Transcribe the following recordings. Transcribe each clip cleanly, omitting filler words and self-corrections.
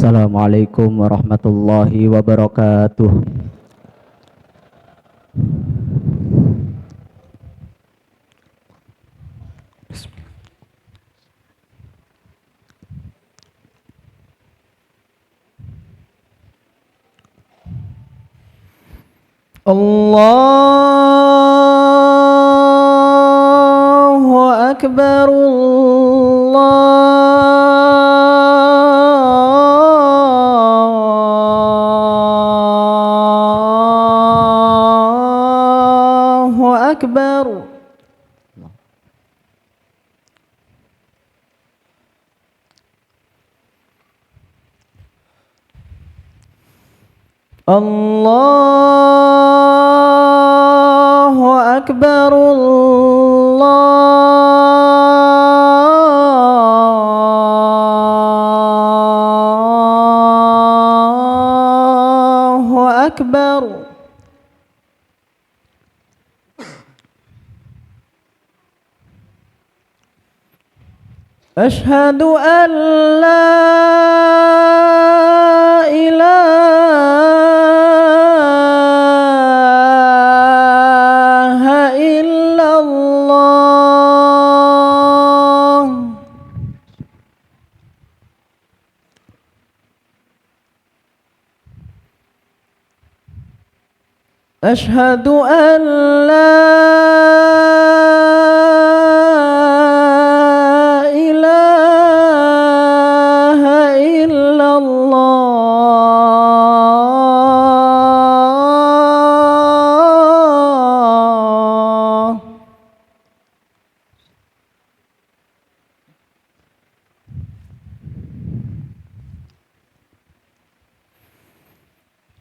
Assalamualaikum warahmatullahi wabarakatuh. Allahu Akbar, Allahu Akbar. Allahu Akbar, Allahu Akbar. Asyhadu an la ilaha illallah. Asyhadu an la ilaha illallah.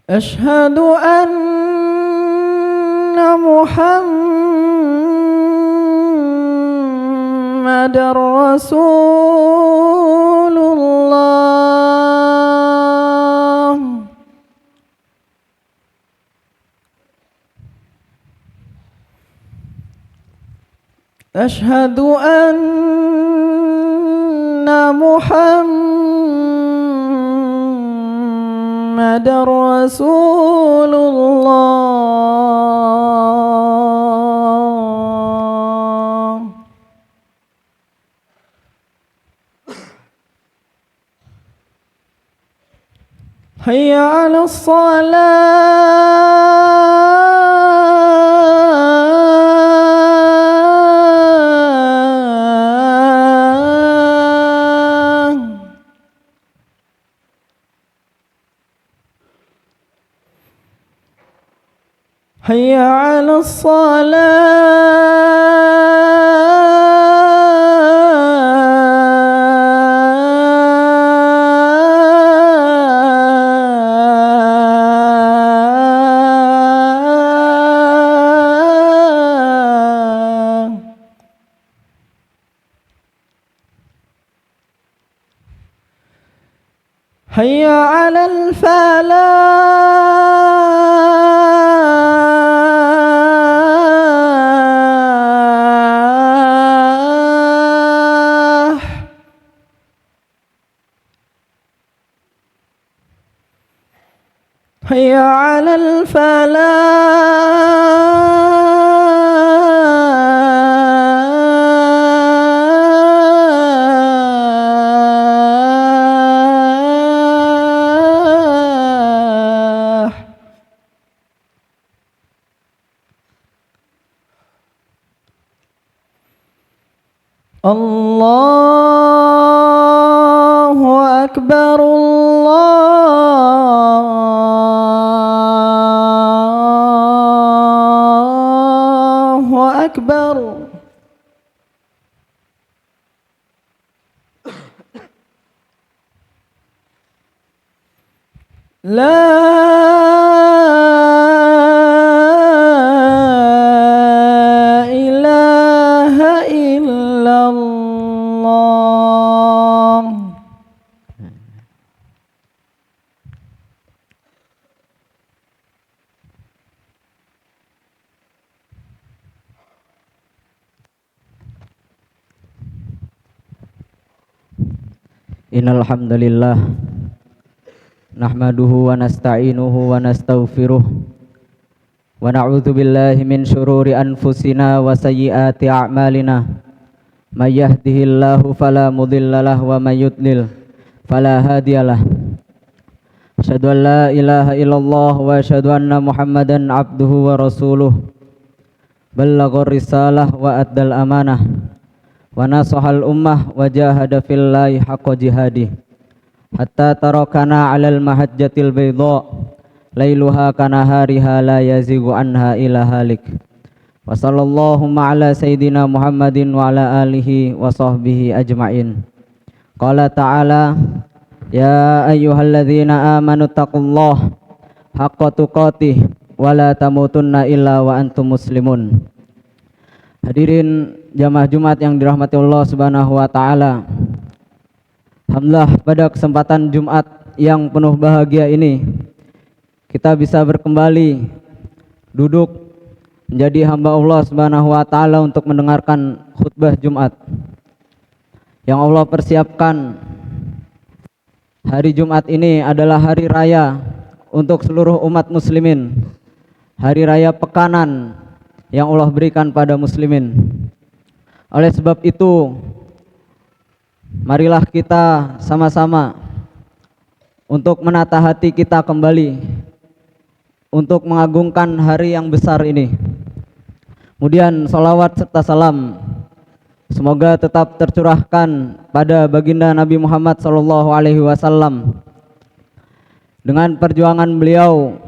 Asyhadu anna Muhammadar Rasulullah. Asyhadu anna Muhammadar Rasulullah. Hayya 'alas shalah. Hayya 'alas shalah. Hayya 'alal falah. Hayya 'alal falah. Allahu Akbar, Allahu Akbar. La ilaha illallah. Innal hamdalillah Nahmaduhu wa nasta'inuhu wa nastaghfiruh wa na'udzu billahi min syururi anfusina wa sayyiati a'malina. May yahdihillahu fala mudhillalah wa may yudlil fala hadiyalah. Asyhadu an la ilaha illallah wa asyhadu anna Muhammadan abduhu wa rasuluh. Ballaghar risalah wa addal amanah wa nasahal ummah wa jahada fillahi haqqa jihadih hatta tarakana 'alal mahajjatil baydha lailuha kanahariha la yazighu anha illa halik. Wa sallallahu ala sayyidina Muhammadin wa ala alihi wa sahbihi ajma'in. Qala ta'ala ya ayyuhalladzina amanu taqullaha haqqa tuqatih wa la tamutunna illa wa antum muslimun. Hadirin jamaah Jumat yang dirahmati Allah Subhanahu wa taala. Alhamdulillah, pada kesempatan Jumat yang penuh bahagia ini kita bisa berkembali duduk menjadi hamba Allah Subhanahu wa taala untuk mendengarkan khutbah Jumat yang Allah persiapkan. Hari Jumat ini adalah hari raya untuk seluruh umat muslimin, hari raya pekanan yang Allah berikan pada muslimin. Oleh sebab itu, marilah kita sama-sama untuk menata hati kita kembali untuk mengagungkan hari yang besar ini. Kemudian salawat serta salam semoga tetap tercurahkan pada baginda Nabi Muhammad SAW. Dengan perjuangan beliau,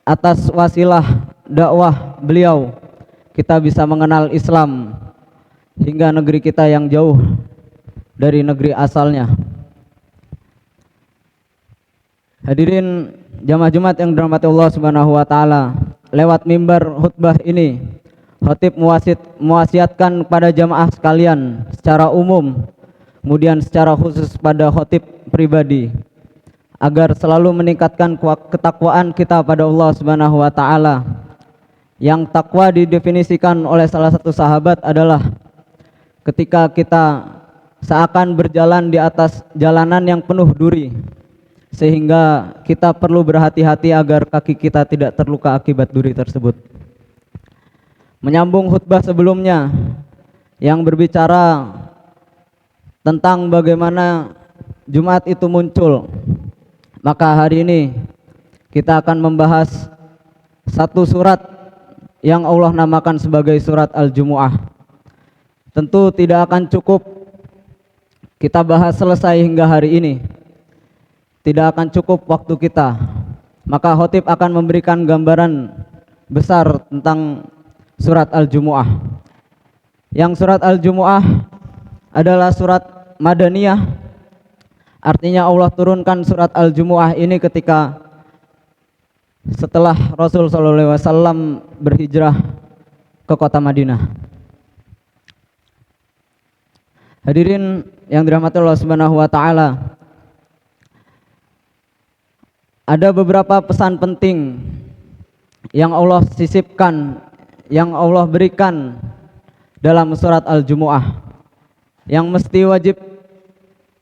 atas wasilah dakwah beliau, kita bisa mengenal Islam hingga negeri kita yang jauh dari negeri asalnya. Hadirin jamaah Jumat yang dirahmati Allah Subhanahu wa taala, lewat mimbar khutbah ini khatib mewasiatkan kepada jamaah sekalian secara umum, kemudian secara khusus pada khatib pribadi, agar selalu meningkatkan ketakwaan kita pada Allah Subhanahu wa taala. Yang takwa didefinisikan oleh salah satu sahabat adalah ketika kita seakan berjalan di atas jalanan yang penuh duri, sehingga kita perlu berhati-hati agar kaki kita tidak terluka akibat duri tersebut. Menyambung khutbah sebelumnya yang berbicara tentang bagaimana Jumat itu muncul, maka hari ini kita akan membahas satu surat yang Allah namakan sebagai surat Al-Jumu'ah. Tentu tidak akan cukup kita bahas selesai hingga hari ini, tidak akan cukup waktu kita. Maka khatib akan memberikan gambaran besar tentang surat Al-Jumu'ah. Yang surat Al-Jumu'ah adalah surat Madaniyah. Artinya Allah turunkan surat Al-Jumu'ah ini ketika setelah Rasul SAW berhijrah ke kota Madinah. Hadirin yang dirahmati Allah Subhanahu wa taala, ada beberapa pesan penting yang Allah sisipkan, yang Allah berikan dalam surat Al-Jumu'ah, yang mesti wajib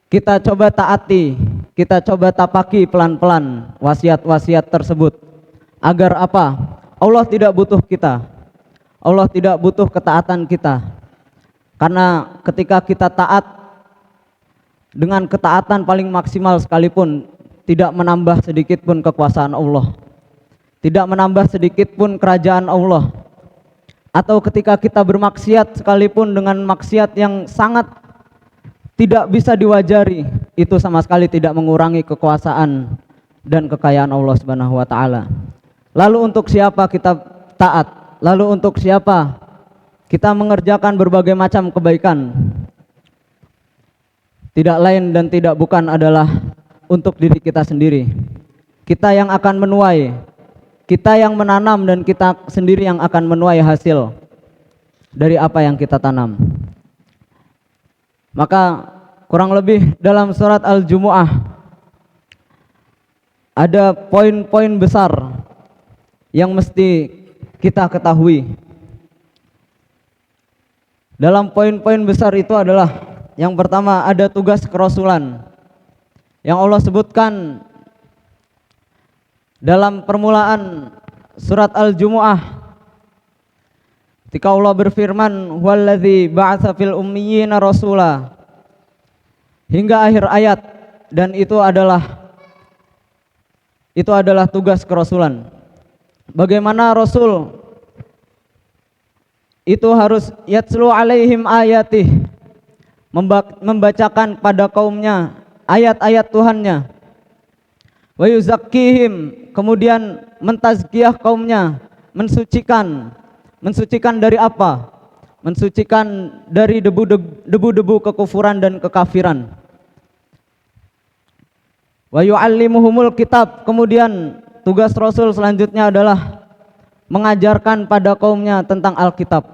kita coba taati, kita coba tapaki pelan-pelan wasiat-wasiat tersebut. Agar apa? Allah tidak butuh kita, Allah tidak butuh ketaatan kita. Karena ketika kita taat dengan ketaatan paling maksimal sekalipun, tidak menambah sedikit pun kekuasaan Allah, tidak menambah sedikit pun kerajaan Allah. Atau ketika kita bermaksiat sekalipun dengan maksiat yang sangat tidak bisa diwajari, itu sama sekali tidak mengurangi kekuasaan dan kekayaan Allah Subhanahu wa taala. Lalu untuk siapa kita taat? Lalu untuk siapa kita mengerjakan berbagai macam kebaikan? Tidak lain dan tidak bukan adalah untuk diri kita sendiri. Kita yang akan menuai, kita yang menanam, dan kita sendiri yang akan menuai hasil dari apa yang kita tanam. Maka kurang lebih dalam surat Al-Jumu'ah ada poin-poin besar yang mesti kita ketahui. Dalam poin-poin besar itu adalah yang pertama, ada tugas kerasulan yang Allah sebutkan dalam permulaan surat Al-Jumu'ah ketika Allah berfirman, "Huwallazi ba'atsa fil ummiyina rasula," hingga akhir ayat, dan itu adalah tugas kerasulan. Bagaimana Rasul itu harus yatslu alaihim ayatih, membacakan pada kaumnya ayat-ayat Tuhannya, wa yuzakkihim, kemudian mentazkiyah kaumnya, mensucikan dari apa? Mensucikan dari debu-debu kekufuran dan kekafiran. Wa yu'allimuhumul kitab, kemudian tugas Rasul selanjutnya adalah mengajarkan pada kaumnya tentang Alkitab.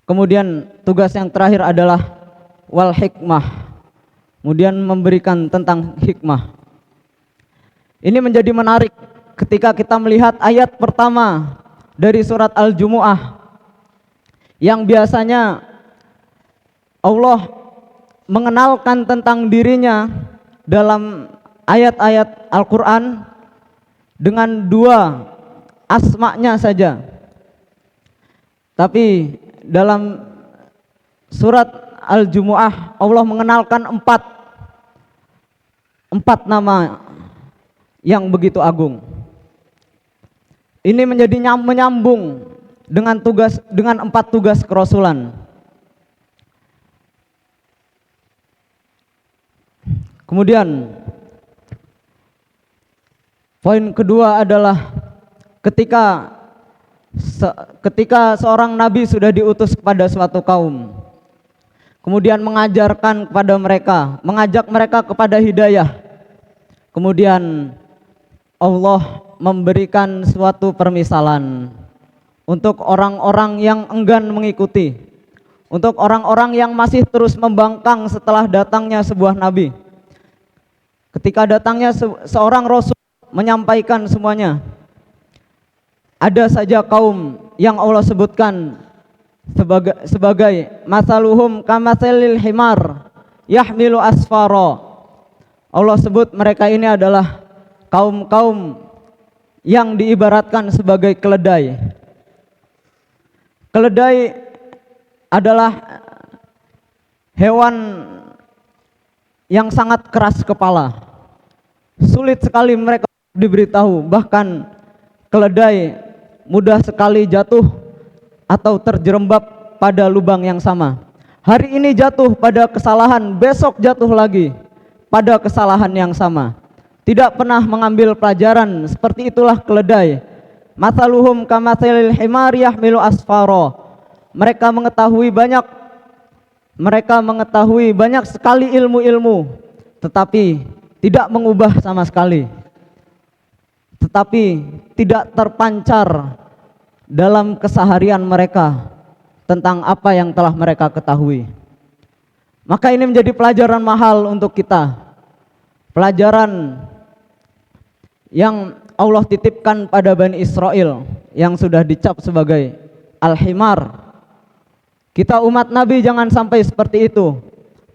Kemudian tugas yang terakhir adalah wal hikmah, kemudian memberikan tentang hikmah. Ini menjadi menarik ketika kita melihat ayat pertama dari surat Al-Jumu'ah, yang biasanya Allah mengenalkan tentang dirinya dalam ayat-ayat Al-Quran dengan dua asma-nya saja, tapi dalam surat Al-Jumu'ah Allah mengenalkan empat nama yang begitu agung. Ini menjadi menyambung dengan empat tugas kerasulan. Kemudian poin kedua adalah ketika seorang nabi sudah diutus kepada suatu kaum, kemudian mengajarkan kepada mereka, mengajak mereka kepada hidayah, kemudian Allah memberikan suatu permisalan untuk orang-orang yang enggan mengikuti, untuk orang-orang yang masih terus membangkang setelah datangnya sebuah nabi. Ketika datangnya seorang rasul menyampaikan semuanya, ada saja kaum yang Allah sebutkan sebagai masaluhum kamatsalil himar yahmilu asfara. Allah sebut mereka ini adalah kaum-kaum yang diibaratkan sebagai keledai. Keledai adalah hewan yang sangat keras kepala. Sulit sekali mereka diberitahu, bahkan keledai mudah sekali jatuh atau terjerembab pada lubang yang sama. Hari ini jatuh pada kesalahan, besok jatuh lagi pada kesalahan yang sama. Tidak pernah mengambil pelajaran. Seperti itulah keledai. Mathaluhum kamatsalil himar yahmilu asfara. Mereka mengetahui banyak sekali ilmu-ilmu, tetapi tidak mengubah sama sekali, tetapi tidak terpancar dalam keseharian mereka tentang apa yang telah mereka ketahui. Maka ini menjadi pelajaran mahal untuk kita, pelajaran yang Allah titipkan pada Bani Israel yang sudah dicap sebagai Al-Himar. Kita umat Nabi jangan sampai seperti itu.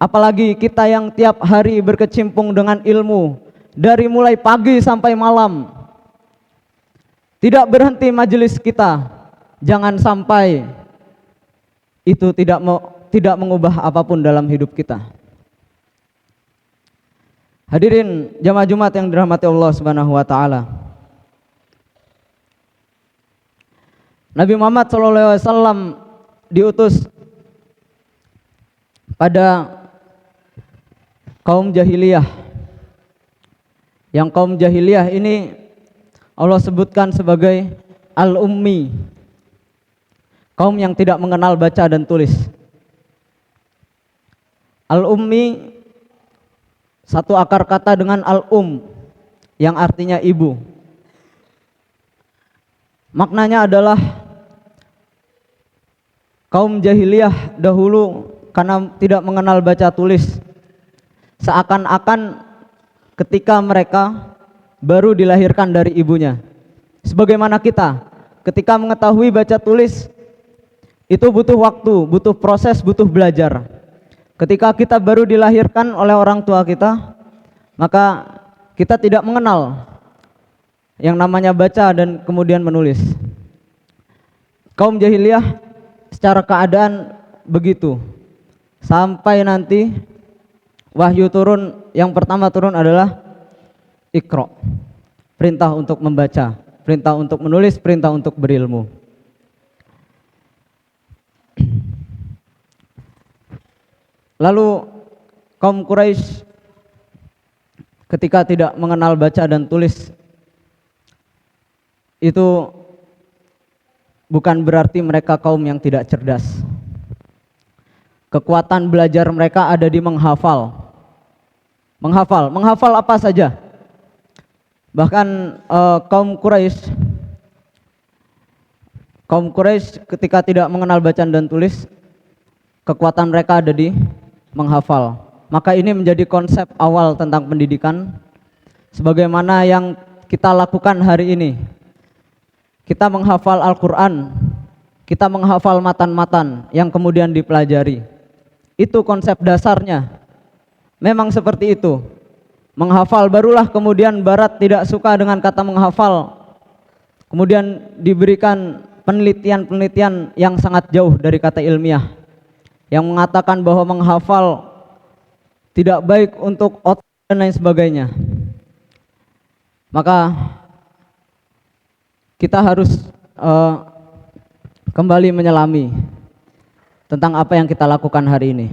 Apalagi kita yang tiap hari berkecimpung dengan ilmu dari mulai pagi sampai malam. Tidak berhenti majelis kita. Jangan sampai itu tidak mengubah apapun dalam hidup kita. Hadirin jamaah Jumat yang dirahmati Allah Subhanahu wa taala. Nabi Muhammad SAW diutus pada kaum jahiliyah. Yang kaum jahiliyah ini Allah sebutkan sebagai al-ummi, kaum yang tidak mengenal baca dan tulis. Al-ummi satu akar kata dengan yang artinya ibu. Maknanya adalah kaum jahiliyah dahulu karena tidak mengenal baca tulis, seakan-akan ketika mereka baru dilahirkan dari ibunya. Sebagaimana kita, ketika mengetahui baca tulis itu butuh waktu, butuh proses, butuh belajar. Ketika kita baru dilahirkan oleh orang tua kita, maka kita tidak mengenal yang namanya baca dan kemudian menulis. Kaum jahiliyah secara keadaan begitu. Sampai nanti wahyu turun, yang pertama turun adalah Iqra. Perintah untuk membaca, perintah untuk menulis, perintah untuk berilmu. Lalu kaum Quraisy ketika tidak mengenal baca dan tulis, itu bukan berarti mereka kaum yang tidak cerdas. Kekuatan belajar mereka ada di menghafal. Menghafal apa saja. Bahkan kaum Quraisy ketika tidak mengenal bacaan dan tulis, kekuatan mereka ada di menghafal. Maka ini menjadi konsep awal tentang pendidikan, sebagaimana yang kita lakukan hari ini. Kita menghafal Al-Quran, kita menghafal matan-matan yang kemudian dipelajari. Itu konsep dasarnya. Memang seperti itu. Menghafal, barulah kemudian Barat tidak suka dengan kata menghafal. Kemudian diberikan penelitian-penelitian yang sangat jauh dari kata ilmiah, yang mengatakan bahwa menghafal tidak baik untuk otak dan lain sebagainya. Maka kita harus kembali menyelami tentang apa yang kita lakukan hari ini.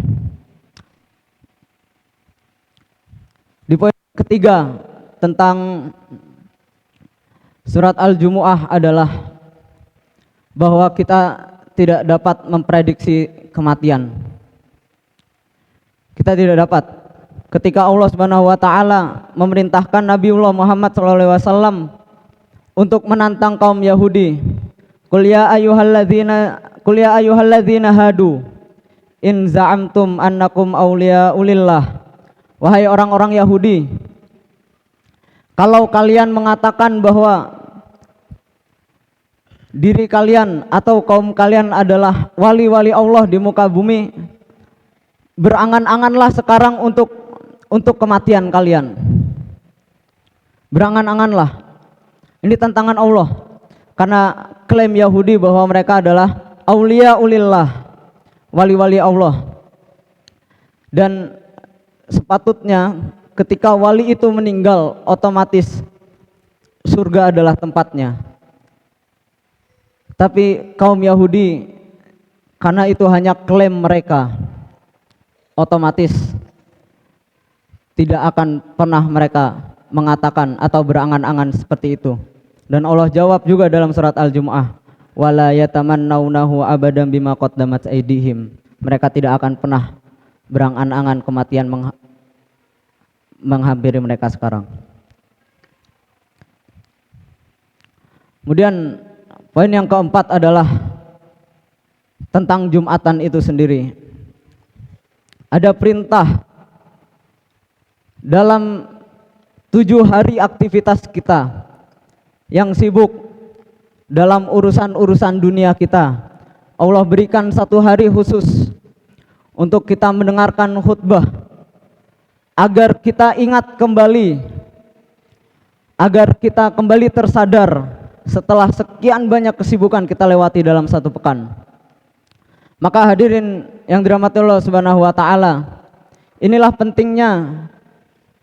Di poin ketiga tentang surat Al-Jumu'ah adalah bahwa kita tidak dapat memprediksi kematian. Kita tidak dapat. Ketika Allah Subhanahu wa taala memerintahkan Nabiullah Muhammad SAW untuk menantang kaum Yahudi, Qul ya ayyuhalladzina hadu in za'amtum annakum awliya'ulillah. Wahai orang-orang Yahudi, kalau kalian mengatakan bahwa diri kalian atau kaum kalian adalah wali-wali Allah di muka bumi, berangan-anganlah sekarang untuk kematian kalian. Berangan-anganlah. Ini tantangan Allah, karena klaim Yahudi bahwa mereka adalah auliyaulillah, wali-wali Allah. Dan sepatutnya ketika wali itu meninggal, otomatis surga adalah tempatnya. Tapi kaum Yahudi, karena itu hanya klaim mereka, otomatis tidak akan pernah mereka mengatakan atau berangan-angan seperti itu. Dan Allah jawab juga dalam surat Al-Jumu'ah, wala yatamannawnahu abadan bima qaddamat aydihim. Mereka tidak akan pernah berangan-angan kematian menghampiri mereka sekarang. Kemudian poin yang keempat adalah tentang Jumatan itu sendiri. Ada perintah dalam 7 hari aktivitas kita yang sibuk dalam urusan-urusan dunia kita, Allah berikan 1 hari khusus untuk kita mendengarkan khutbah, agar kita ingat kembali, agar kita kembali tersadar setelah sekian banyak kesibukan kita lewati dalam 1 pekan. Maka hadirin yang dirahmati Allah Subhanahu wa taala, inilah pentingnya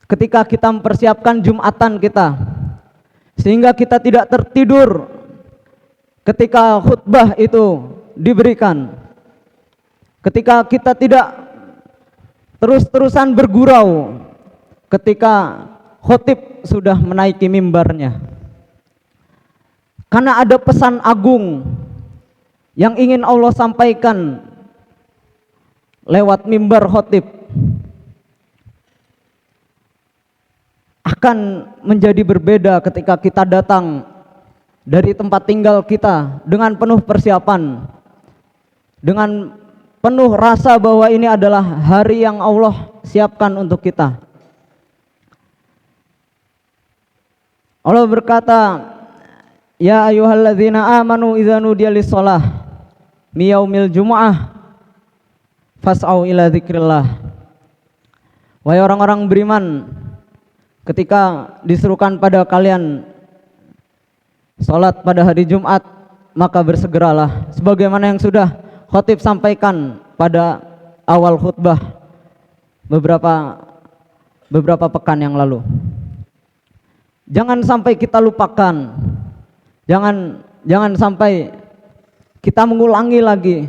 ketika kita mempersiapkan Jumatan kita, sehingga kita tidak tertidur ketika khutbah itu diberikan, ketika kita tidak terus-terusan bergurau ketika khotib sudah menaiki mimbarnya. Karena ada pesan agung yang ingin Allah sampaikan lewat mimbar khotib, akan menjadi berbeda ketika kita datang dari tempat tinggal kita dengan penuh persiapan, dengan penuh rasa bahwa ini adalah hari yang Allah siapkan untuk kita. Allah berkata, ya ayyuhalladzina amanu idza nudiya lis-shalah mi yaumil jumu'ah fas'au ila dzikrillah. Wahai orang-orang beriman, ketika diserukan pada kalian salat pada hari Jumat, maka bersegeralah sebagaimana yang sudah khatib sampaikan pada awal khutbah beberapa pekan yang lalu. Jangan sampai kita lupakan, jangan sampai kita mengulangi lagi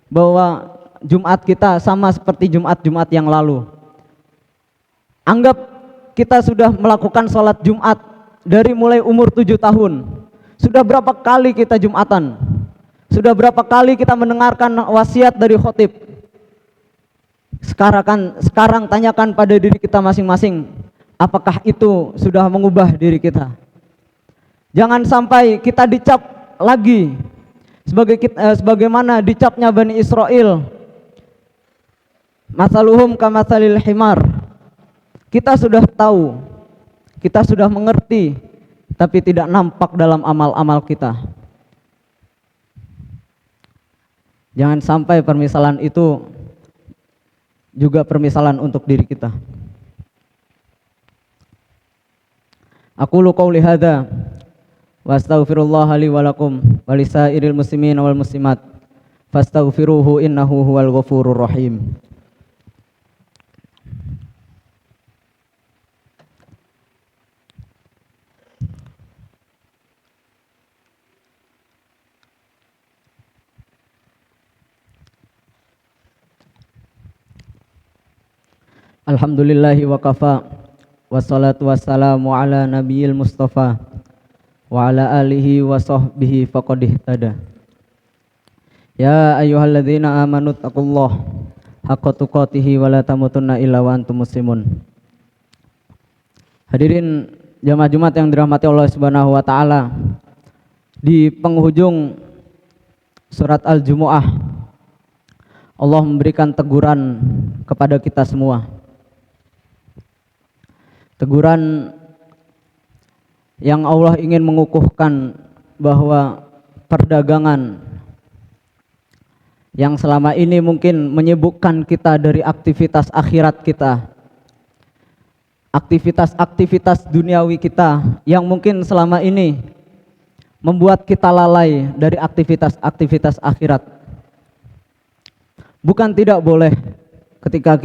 bahwa Jumat kita sama seperti Jumat-Jumat yang lalu. Anggap kita sudah melakukan sholat Jumat dari mulai umur 7 tahun. Sudah berapa kali kita Jumatan? Sudah berapa kali kita mendengarkan wasiat dari khatib? Sekarang tanyakan pada diri kita masing-masing, apakah itu sudah mengubah diri kita? Jangan sampai kita dicap lagi sebagaimana dicapnya Bani Israel, masaluhum kamatsalil himar. Kita sudah tahu, kita sudah mengerti, tapi tidak nampak dalam amal-amal kita. Jangan sampai permisalan itu juga permisalan untuk diri kita. Aqulu qouli hadza wa astaghfirullah li wa lakum wa lisairil muslimin wal muslimat fastaghfiruhu innahu huwal ghafurur rahim. Alhamdulillahi wa kafa, wassalatu wassalamu ala nabiyil mustafa wa ala alihi wa sahbihi faqad ihtada. Ya ayyuhalladzina amanu taqullaha haqqa tuqatih wa la tamutunna illa wa antum muslimun. Hadirin jamaah Jumat yang dirahmati Allah Subhanahu wa taala, di penghujung surat Al-Jumu'ah Allah memberikan teguran kepada kita semua. Teguran yang Allah ingin mengukuhkan bahwa perdagangan yang selama ini mungkin menyibukkan kita dari aktivitas akhirat kita, aktivitas duniawi kita yang mungkin selama ini membuat kita lalai dari aktivitas akhirat. Bukan tidak boleh ketika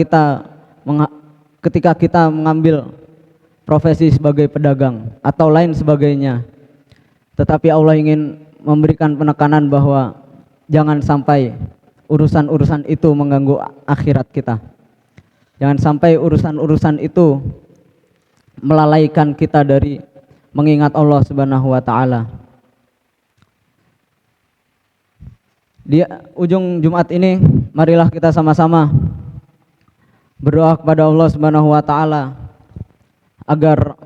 kita mengambil profesi sebagai pedagang atau lain sebagainya, tetapi Allah ingin memberikan penekanan bahwa jangan sampai urusan-urusan itu mengganggu akhirat kita. Jangan sampai urusan-urusan itu melalaikan kita dari mengingat Allah Subhanahu wa taala. Di ujung Jumat ini, marilah kita sama-sama berdoa kepada Allah Subhanahu wa taala agar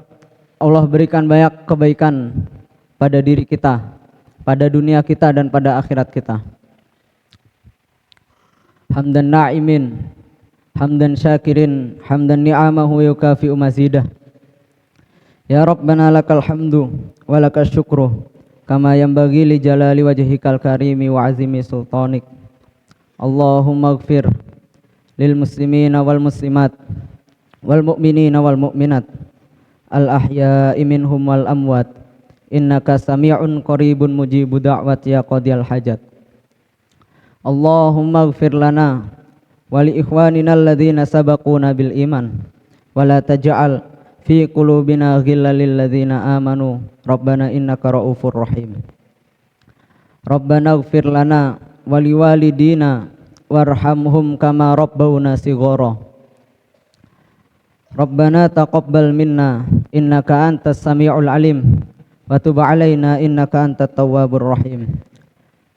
Allah berikan banyak kebaikan pada diri kita, pada dunia kita dan pada akhirat kita. Hamdan na'imin, hamdan syakirin, hamdan ni'amahu yukafi'u mazidah. Ya Rabbana lakal hamdu wa lakal syukru kama yanbaghi li jalali wajhikal karimi wa azimi sultanik. Allahumma ighfir lil muslimina wal muslimat wal mu'minina wal mu'minat al ahya'i minhum wal amwat innaka sami'un qaribun mujibu da'wat ya qadiyal hajat. Allahumma ighfir lana wa li ikhwanina alladhina sabaquna bil iman wa la taj'al fi qulubina ghillan lil ladzina amanu rabbana innaka raufur rahim. Rabbana ighfir lana wa liwalidina warhamhum kama rabbawna shighara. Rabbana taqabbal minna innaka antas sami'ul alim wa tub alaina innaka antat tawwabur rahim.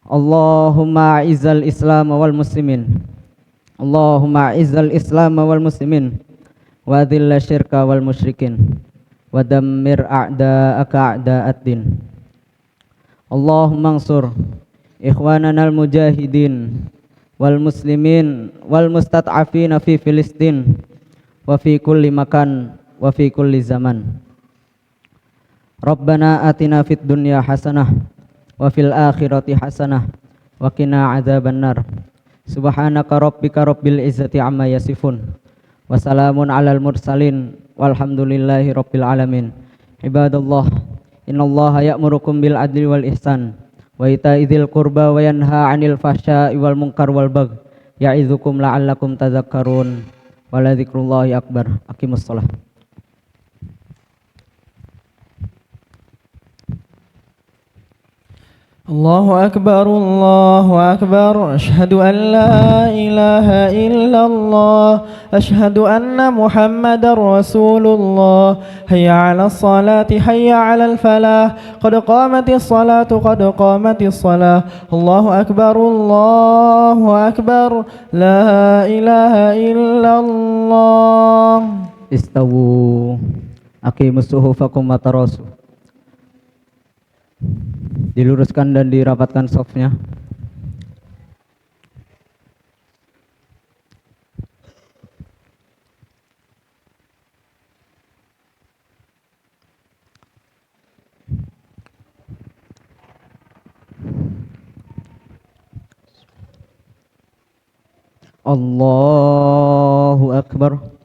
Allahumma a'izzal islam wal muslimin, Allahumma a'izzal islam wal muslimin wa adhilla syirka wal musyrikin wa dammir a'da'aka a'da'ad din. Allahumma ansur ikhwanana al mujahidin wal muslimin wal mustat'afina fi Filistin wa fi kulli makan wa fi kulli zaman. Rabbana atina fid dunya hasanah wa fil akhirati hasanah wa qina adzabannar. Subhanaka rabbika rabbil izzati amma yasifun wa salamun alal mursalin walhamdulillahi rabbil alamin. Ibadallah Innallaha ya'murukum bil adli wal ihsan wa ita'i dzil qurba wa yanha 'anil fahsya'i wal munkar wal baghi ya'idzukum la'allakum tadhakkarun. Waladzikrullahi akbar. Aqimus shalah. الله أكبر الله أكبر أشهد أن لا إله إلا الله أشهد أن محمد رسول الله حي على الصلاة حي على الفلاح قد قامت الصلاة قد قامت الصلاة الله أكبر لا إله إلا الله Istawu. Aqimus suhufakum wa tarasu. Diluruskan dan dirapatkan safnya. Allahu Akbar.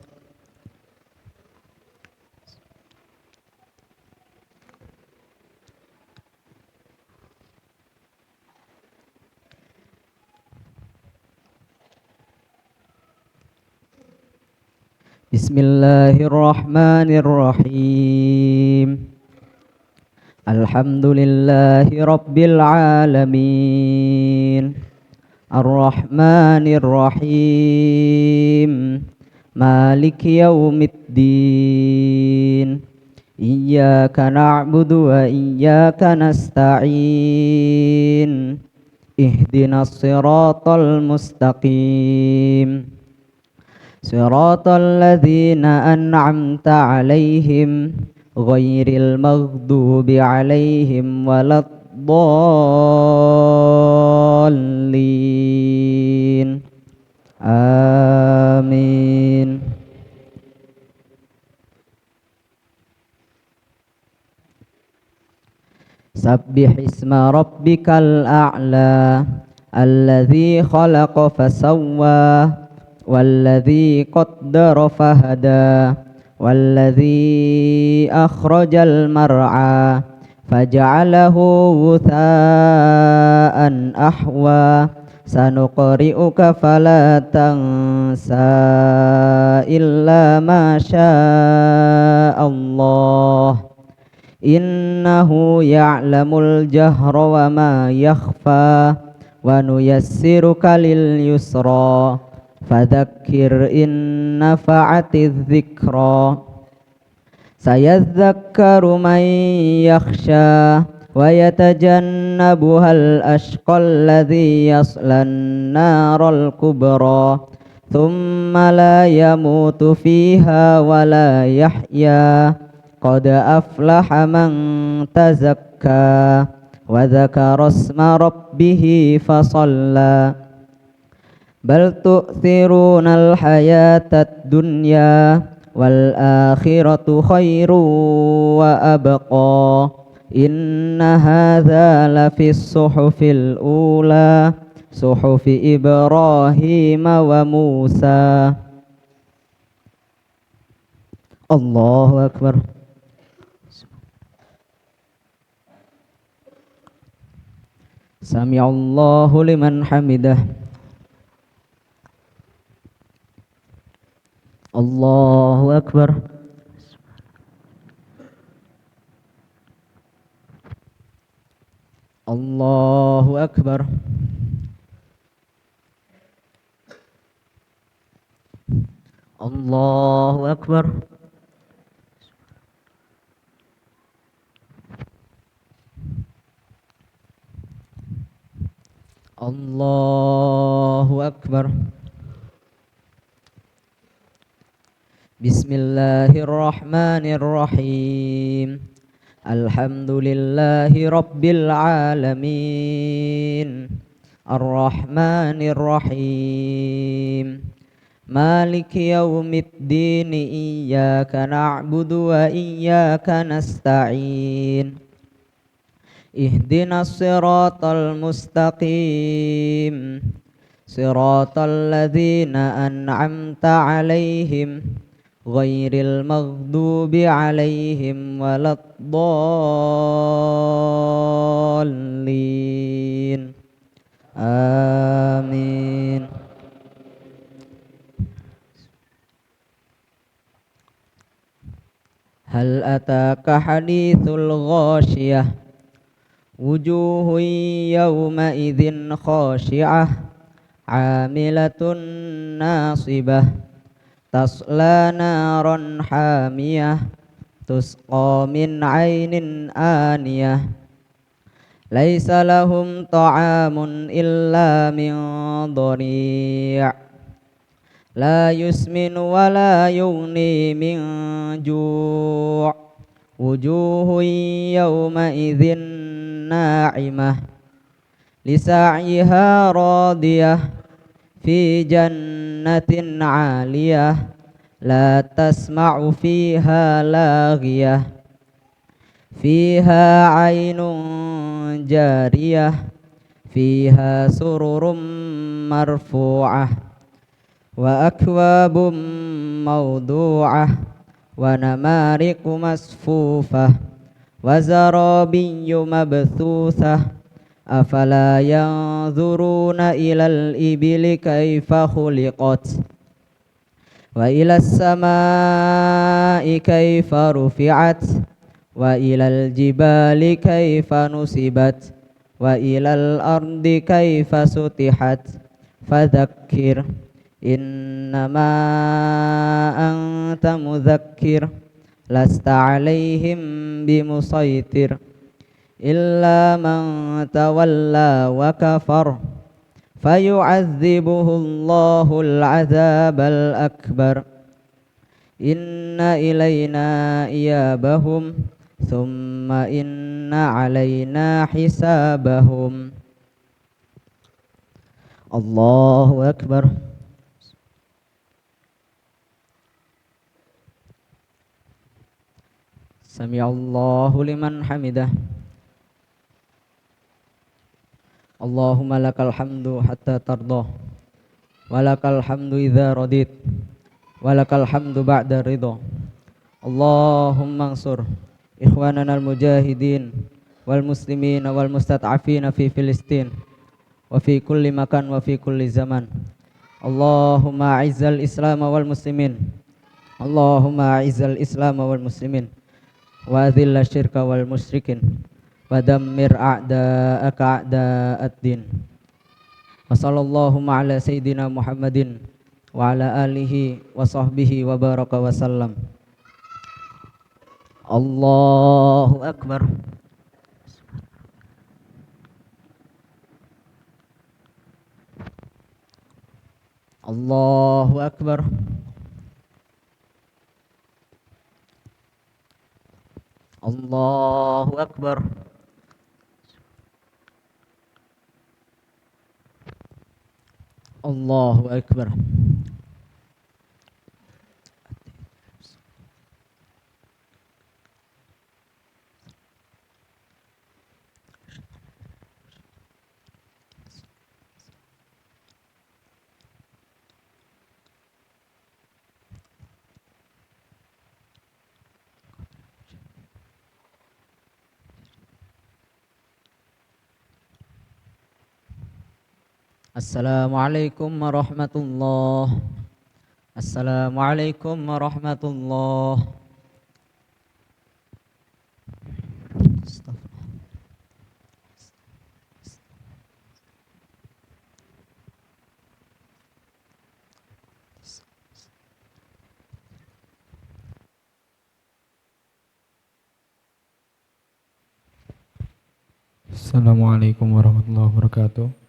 Bismillahirrahmanirrahim. Alhamdulillahi rabbil alamin. Ar-Rahmanir-Rahim. Maliki yaumiddin. Iyyaka na'budu wa iyyaka nasta'in. Ihdinas siratal mustaqim. Siratal ladzina an'amta 'alaihim ghairil maghdubi 'alaihim waladdallin. Amin. Sabbih isma rabbikal a'la alladzi khalaqa fasawwa والذي قدر فهدى والذي أخرج المرعى فجعله غثاء أحوى سنقرئك فلا تنسى إلا ما شاء الله إنه يعلم الجهر وما يخفى ونيسرك لليسرى فذكر إن نفعت الذكرى سيذكر من يخشى ويتجنبها الأشقى الذي يصلى النار الكبرى ثم لا يموت فيها ولا يحيا قد أفلح من تزكى وذكر اسم ربه فصلى بل تؤثرون الحياة الدنيا والآخرة خير وأبقى إن هذا لفي الصحف الأولى صحف إبراهيم وموسى. الله أكبر. سمع الله لمن حمده. Allahu Akbar. Allahu Akbar. Allahu Akbar. Allahu Akbar. Bismillahirrahmanirrahim. Alhamdulillahi rabbil alamin. Ar-Rahmanir-Rahim. Maliki yaumiddin. Iyyaka na'budu wa iyyaka nasta'in. Ihdinas siratal mustaqim. Siratal ladzina an'amta 'alaihim ghairil maghdubi alaihim waladdallin. Amin. Hal ataka hadithul ghashiyah wujuhun yawma idzin khashi'ah amilatun nasibah tasla naran hamiyah tusqa min ainin aniyah laisa lahum ta'amun illa min dhari' la yusminu wa la yughni min ju' wujuhun yawma idzin na'imah lisa'yiha radiyah fi jannatin 'aliyah la tasma'u fiha laghiyah fiha 'ainun jariyah fiha sururum marfu'ah wa akwabum mawdu'ah wa namariqu masfufah wa zarabiyyu mabthusah afala yanzuruna ilal ibili kaifa khuliqat wa ilas samai kaifa rufi'at wa ilal jibali kaifa nusibat wa ilal ardi kaifa sutihat fadzakkir innama anta mudzakkir lasta alaihim bimusaitir illa man tawalla wa kafar fayu'adzibuhu Allahul 'adzabal akbar inna ilayna iyabahum thumma inna alaina hisabahum. Allahu akbar. Sami'allahu liman hamidah. Allahumma lakal hamdu hatta tardah walakal hamdu idza radit walakal hamdu ba'da ridha. Allahumma ansur ikhwanana al-mujahidin wal muslimin wal mustad'afin fi Filistin wa fi kulli makan wa fi kulli zaman. Allahumma a'izzal islam wal muslimin. Allahumma a'izzal islam wal muslimin wa adhilla syirka wal musyrikin wa dammir a'da'aka a'da'ad-din. Wa sallallahu ala sayyidina Muhammadin wa ala alihi wa sahbihi wa baraka wa sallam. Allahu akbar. Allahu akbar. Allahu akbar. Allahu akbar. Assalamualaikum warahmatullahi. Assalamualaikum warahmatullahi. Assalamualaikum warahmatullahi wabarakatuh.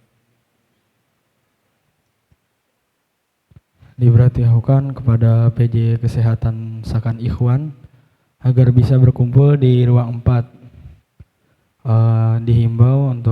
Diberitahukan kepada PJ Kesehatan Sakan Ikhwan agar bisa berkumpul di ruang 4. Dihimbau untuk